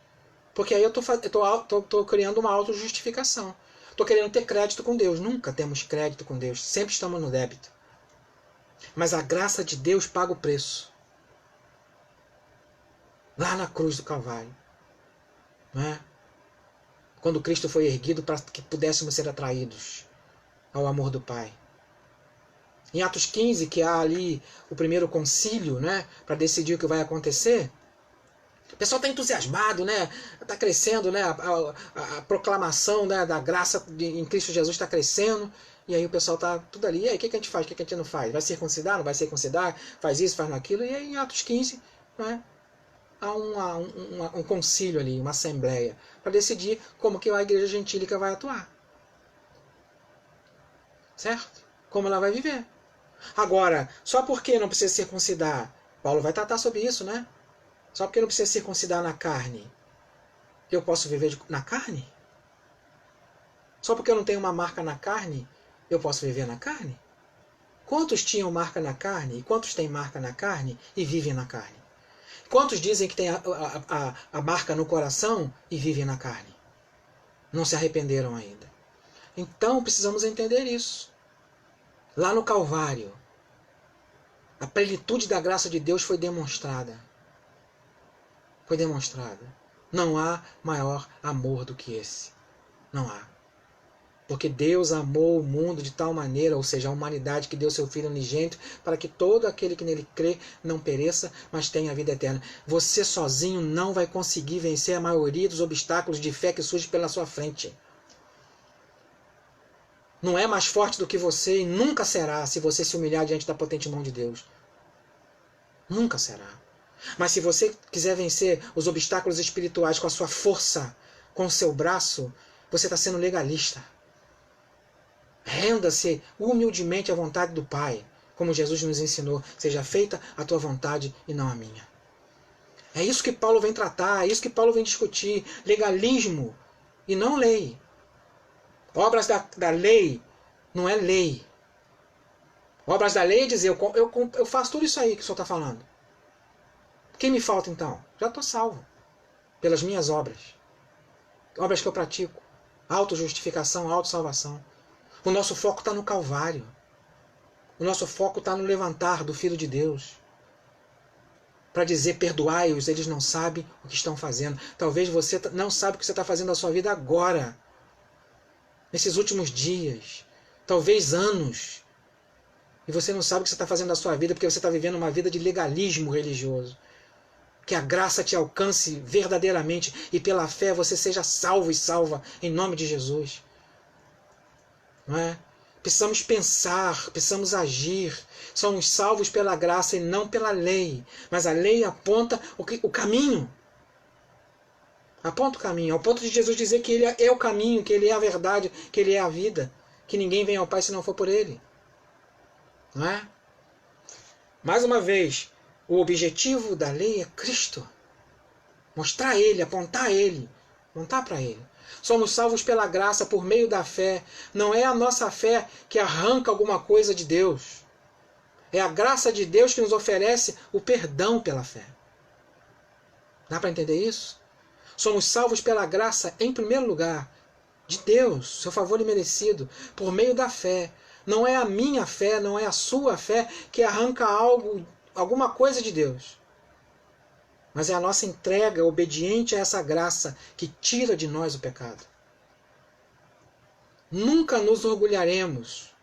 Porque aí eu estou criando uma autojustificação. Estou querendo ter crédito com Deus. Nunca temos crédito com Deus. Sempre estamos no débito. Mas a graça de Deus paga o preço. Lá na cruz do Calvário. Não é? Quando Cristo foi erguido para que pudéssemos ser atraídos ao amor do Pai. Em Atos 15, que há ali o primeiro concílio, né, para decidir o que vai acontecer, o pessoal está entusiasmado, né, está crescendo, né, a proclamação, né, da graça em Cristo Jesus está crescendo, e aí o pessoal está tudo ali. E aí o que a gente faz, o que a gente não faz? Vai circuncidar, não vai circuncidar? Faz isso, faz aquilo? E aí em Atos 15, né, há um concílio ali, uma assembleia, para decidir como que a igreja gentílica vai atuar. Certo? Como ela vai viver. Agora, só porque não precisa circuncidar, Paulo vai tratar sobre isso, né? Só porque não precisa circuncidar na carne, eu posso viver na carne? Só porque eu não tenho uma marca na carne, eu posso viver na carne? Quantos tinham marca na carne e quantos têm marca na carne e vivem na carne? Quantos dizem que têm a marca no coração e vivem na carne? Não se arrependeram ainda. Então precisamos entender isso. Lá no Calvário, a plenitude da graça de Deus foi demonstrada. Foi demonstrada. Não há maior amor do que esse. Não há. Porque Deus amou o mundo de tal maneira, ou seja, a humanidade, que deu seu Filho unigênito, para que todo aquele que nele crê não pereça, mas tenha a vida eterna. Você sozinho não vai conseguir vencer a maioria dos obstáculos de fé que surgem pela sua frente. Não é mais forte do que você e nunca será se você se humilhar diante da potente mão de Deus. Nunca será. Mas se você quiser vencer os obstáculos espirituais com a sua força, com o seu braço, você está sendo legalista. Renda-se humildemente à vontade do Pai, como Jesus nos ensinou. Seja feita a tua vontade e não a minha. É isso que Paulo vem tratar, é isso que Paulo vem discutir. Legalismo e não lei. Obras da lei não é lei. Obras da lei é dizer, eu faço tudo isso aí que o senhor está falando. O que me falta então? Já estou salvo. Pelas minhas obras. Obras que eu pratico. Autojustificação, autossalvação. O nosso foco está no Calvário. O nosso foco está no levantar do Filho de Deus. Para dizer, perdoai-os, eles não sabem o que estão fazendo. Talvez você não saiba o que você está fazendo na sua vida agora. Nesses últimos dias. Talvez anos. E você não sabe o que você está fazendo na sua vida porque você está vivendo uma vida de legalismo religioso. Que a graça te alcance verdadeiramente e pela fé você seja salvo e salva em nome de Jesus. Não é? Precisamos pensar, precisamos agir. Somos salvos pela graça e não pela lei. Mas a lei aponta o caminho. Aponta o caminho. Ao ponto de Jesus dizer que Ele é o caminho, que Ele é a verdade, que Ele é a vida. Que ninguém vem ao Pai se não for por Ele. Não é? Mais uma vez, o objetivo da lei é Cristo. Mostrar Ele, apontar Ele. Apontar para Ele. Somos salvos pela graça por meio da fé. Não é a nossa fé que arranca alguma coisa de Deus. É a graça de Deus que nos oferece o perdão pela fé. Dá para entender isso? Somos salvos pela graça, em primeiro lugar, de Deus, seu favor imerecido, por meio da fé. Não é a minha fé, não é a sua fé que arranca alguma coisa de Deus. Mas é a nossa entrega obediente a essa graça que tira de nós o pecado. Nunca nos orgulharemos,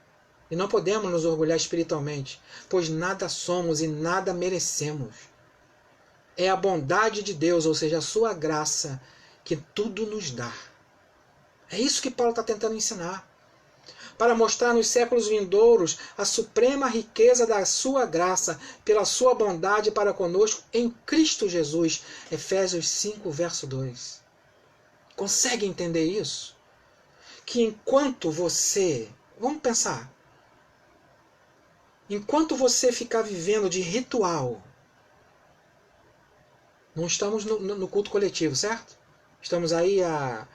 e não podemos nos orgulhar espiritualmente, pois nada somos e nada merecemos. É a bondade de Deus, ou seja, a sua graça, que tudo nos dá. É isso que Paulo está tentando ensinar. Para mostrar nos séculos vindouros a suprema riqueza da sua graça, pela sua bondade para conosco em Cristo Jesus. Efésios 5, verso 2. Consegue entender isso? Que enquanto você... Vamos pensar. Enquanto você ficar vivendo de ritual... Não estamos no culto coletivo, certo? Estamos aí há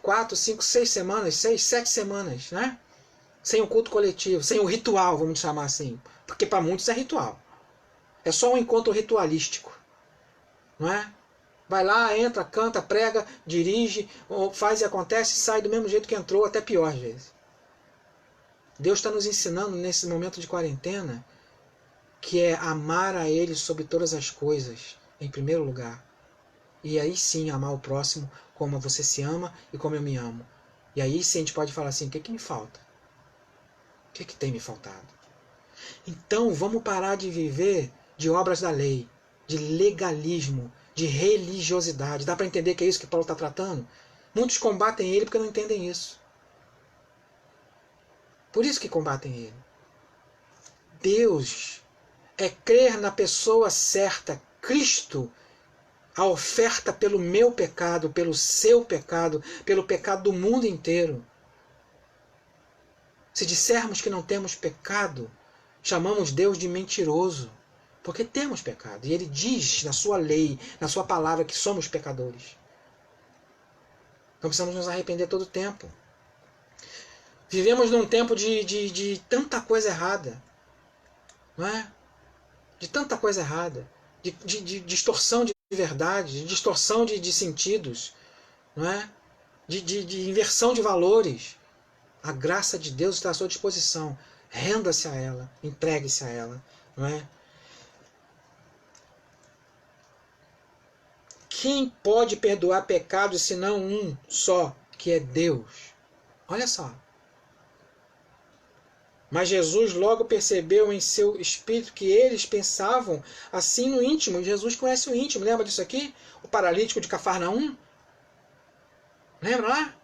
4, 5, 6 semanas, 6, 7 semanas, né? Sem o culto coletivo, sem o ritual, vamos chamar assim. Porque para muitos é ritual. É só um encontro ritualístico. Não é? Vai lá, entra, canta, prega, dirige, faz e acontece, sai do mesmo jeito que entrou, até pior às vezes. Deus está nos ensinando nesse momento de quarentena que é amar a Ele sobre todas as coisas, em primeiro lugar. E aí sim amar o próximo como você se ama e como eu me amo. E aí sim a gente pode falar assim, o que me falta? O que tem me faltado? Então vamos parar de viver de obras da lei, de legalismo, de religiosidade. Dá para entender que é isso que Paulo está tratando? Muitos combatem ele porque não entendem isso. Por isso que combatem ele. Deus é crer na pessoa certa, Cristo, a oferta pelo meu pecado, pelo seu pecado, pelo pecado do mundo inteiro. Se dissermos que não temos pecado, chamamos Deus de mentiroso, porque temos pecado. E Ele diz na sua lei, na sua palavra, que somos pecadores. Então precisamos nos arrepender todo o tempo. Vivemos num tempo de tanta coisa errada. Não é? De tanta coisa errada. De distorção de verdade, de distorção de sentidos. Não é? De inversão de valores. A graça de Deus está à sua disposição. Renda-se a ela, entregue-se a ela. Não é? Quem pode perdoar pecados senão um só, que é Deus? Olha só. Mas Jesus logo percebeu em seu espírito que eles pensavam assim no íntimo. Jesus conhece o íntimo. Lembra disso aqui? O paralítico de Cafarnaum? Lembra lá?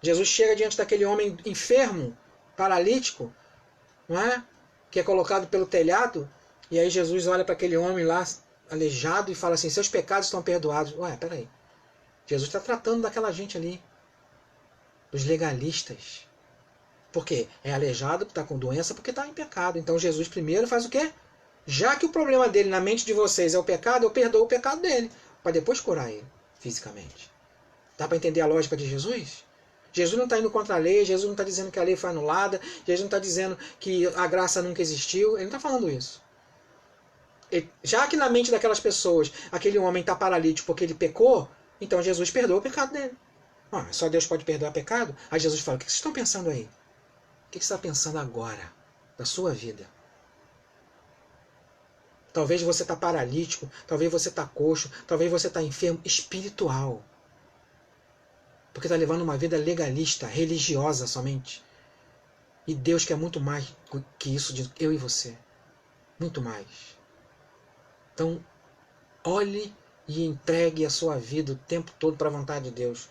Jesus chega diante daquele homem enfermo, paralítico, não é? Que é colocado pelo telhado. E aí Jesus olha para aquele homem lá, aleijado, e fala assim, seus pecados estão perdoados. Ué, peraí. Jesus está tratando daquela gente ali. Dos legalistas. Por quê? É aleijado, está com doença, porque está em pecado. Então Jesus primeiro faz o quê? Já que o problema dele na mente de vocês é o pecado, eu perdoo o pecado dele, para depois curar ele fisicamente. Dá para entender a lógica de Jesus? Jesus não está indo contra a lei, Jesus não está dizendo que a lei foi anulada, Jesus não está dizendo que a graça nunca existiu, ele não está falando isso. Já que na mente daquelas pessoas aquele homem está paralítico porque ele pecou, então Jesus perdoa o pecado dele. Só Deus pode perdoar pecado? Aí Jesus fala, o que vocês estão pensando aí? O que você está pensando agora da sua vida? Talvez você está paralítico, talvez você está coxo, talvez você está enfermo espiritual. Porque está levando uma vida legalista, religiosa somente. E Deus quer muito mais que isso de eu e você. Muito mais. Então, olhe e entregue a sua vida o tempo todo para a vontade de Deus.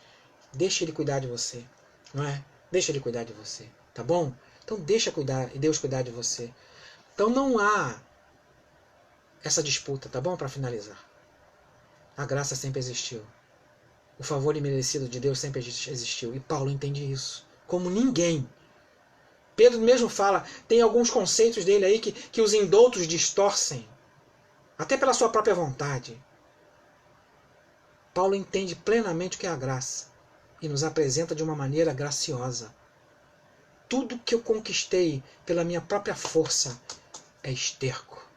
Deixe Ele cuidar de você. Não é? Deixa Ele cuidar de você. Tá bom? Então deixa Deus cuidar de você. Então não há essa disputa, tá bom? Para finalizar. A graça sempre existiu. O favor imerecido de Deus sempre existiu. E Paulo entende isso. Como ninguém. Pedro mesmo fala, tem alguns conceitos dele aí que os indoutos distorcem. Até pela sua própria vontade. Paulo entende plenamente o que é a graça. E nos apresenta de uma maneira graciosa. Tudo que eu conquistei pela minha própria força é esterco.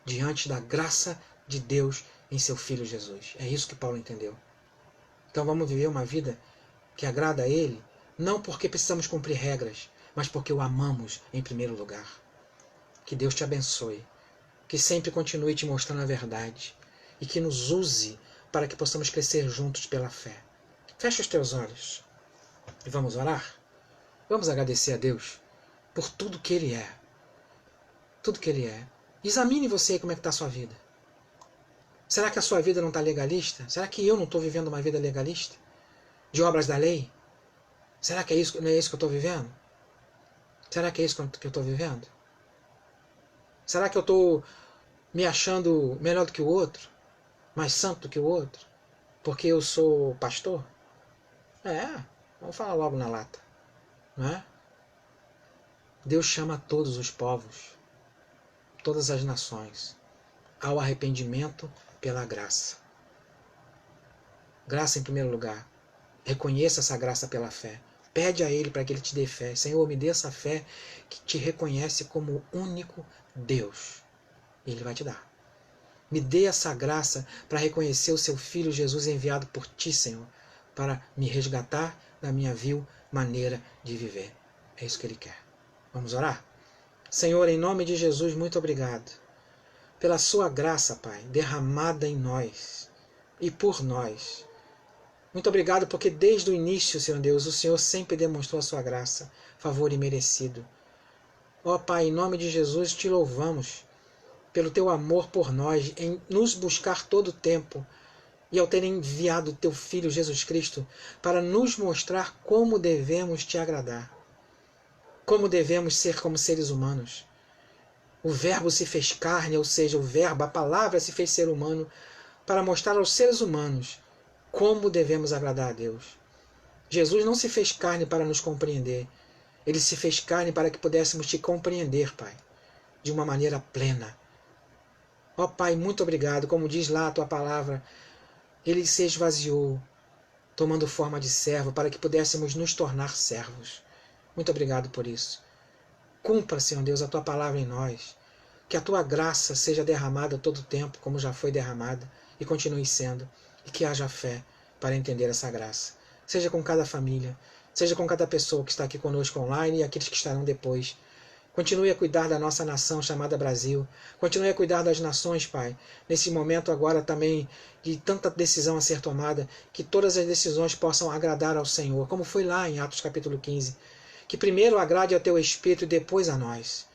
Diante da graça de Deus em seu Filho Jesus. É isso que Paulo entendeu. Então vamos viver uma vida que agrada a Ele, não porque precisamos cumprir regras, mas porque o amamos em primeiro lugar. Que Deus te abençoe, que sempre continue te mostrando a verdade e que nos use para que possamos crescer juntos pela fé. Fecha os teus olhos e vamos orar? Vamos agradecer a Deus por tudo que Ele é. Tudo que Ele é. Examine você como é que está a sua vida. Será que a sua vida não está legalista? Será que eu não estou vivendo uma vida legalista? De obras da lei? Será que não é isso que eu estou vivendo? Será que é isso que eu estou vivendo? Será que eu estou me achando melhor do que o outro? Mais santo do que o outro? Porque eu sou pastor? Vamos falar logo na lata. Não é? Deus chama todos os povos, todas as nações, ao arrependimento pela graça. Graça em primeiro lugar. Reconheça essa graça pela fé. Pede a Ele para que Ele te dê fé. Senhor, me dê essa fé que te reconhece como o único Deus. E Ele vai te dar. Me dê essa graça para reconhecer o seu Filho Jesus enviado por Ti, Senhor, para me resgatar da minha vil maneira de viver. É isso que Ele quer. Vamos orar? Senhor, em nome de Jesus, muito obrigado pela sua graça, Pai, derramada em nós e por nós. Muito obrigado porque desde o início, Senhor Deus, o Senhor sempre demonstrou a sua graça, favor imerecido. Ó Pai, em nome de Jesus, te louvamos pelo teu amor por nós, em nos buscar todo o tempo, e ao ter enviado o teu Filho Jesus Cristo para nos mostrar como devemos te agradar, como devemos ser como seres humanos. O Verbo se fez carne, ou seja, o Verbo, a palavra se fez ser humano, para mostrar aos seres humanos como devemos agradar a Deus. Jesus não se fez carne para nos compreender. Ele se fez carne para que pudéssemos te compreender, Pai, de uma maneira plena. Ó Pai, muito obrigado. Como diz lá a tua palavra, Ele se esvaziou, tomando forma de servo, para que pudéssemos nos tornar servos. Muito obrigado por isso. Cumpra, Senhor Deus, a tua palavra em nós. Que a tua graça seja derramada todo o tempo, como já foi derramada, e continue sendo. E que haja fé para entender essa graça. Seja com cada família, seja com cada pessoa que está aqui conosco online e aqueles que estarão depois. Continue a cuidar da nossa nação chamada Brasil. Continue a cuidar das nações, Pai. Nesse momento agora também de tanta decisão a ser tomada, que todas as decisões possam agradar ao Senhor, como foi lá em Atos capítulo 15. Que primeiro agrade ao teu Espírito e depois a nós.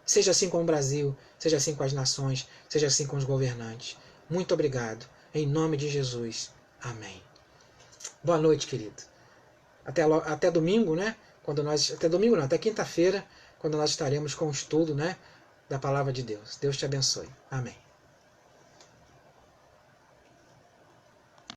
Seja assim com o Brasil, seja assim com as nações, seja assim com os governantes. Muito obrigado. Em nome de Jesus. Amém. Boa noite, querido. Até domingo, né? Até domingo não, até quinta-feira, quando nós estaremos com o estudo, né, da palavra de Deus. Deus te abençoe. Amém.